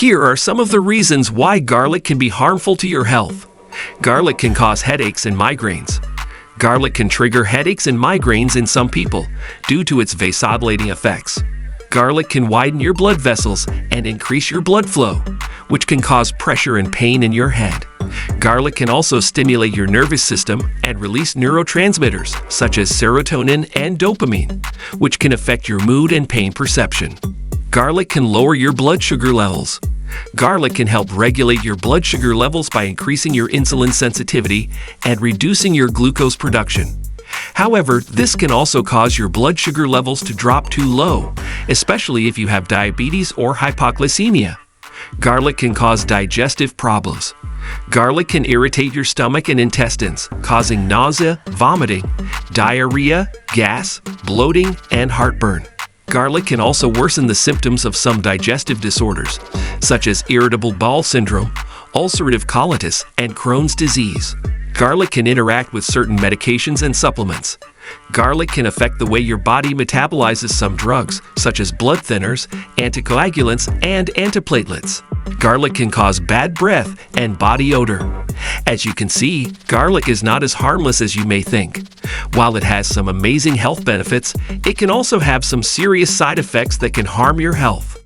Here are some of the reasons why garlic can be harmful to your health. Garlic can cause headaches and migraines. Garlic can trigger headaches and migraines in some people due to its vasodilating effects. Garlic can widen your blood vessels and increase your blood flow, which can cause pressure and pain in your head. Garlic can also stimulate your nervous system and release neurotransmitters such as serotonin and dopamine, which can affect your mood and pain perception. Garlic can lower your blood sugar levels. Garlic can help regulate your blood sugar levels by increasing your insulin sensitivity and reducing your glucose production. However, this can also cause your blood sugar levels to drop too low, especially if you have diabetes or hypoglycemia. Garlic can cause digestive problems. Garlic can irritate your stomach and intestines, causing nausea, vomiting, diarrhea, gas, bloating, and heartburn. Garlic can also worsen the symptoms of some digestive disorders, such as irritable bowel syndrome, ulcerative colitis, and Crohn's disease. Garlic can interact with certain medications and supplements. Garlic can affect the way your body metabolizes some drugs, such as blood thinners, anticoagulants, and antiplatelets. Garlic can cause bad breath and body odor. As you can see, garlic is not as harmless as you may think. While it has some amazing health benefits, it can also have some serious side effects that can harm your health.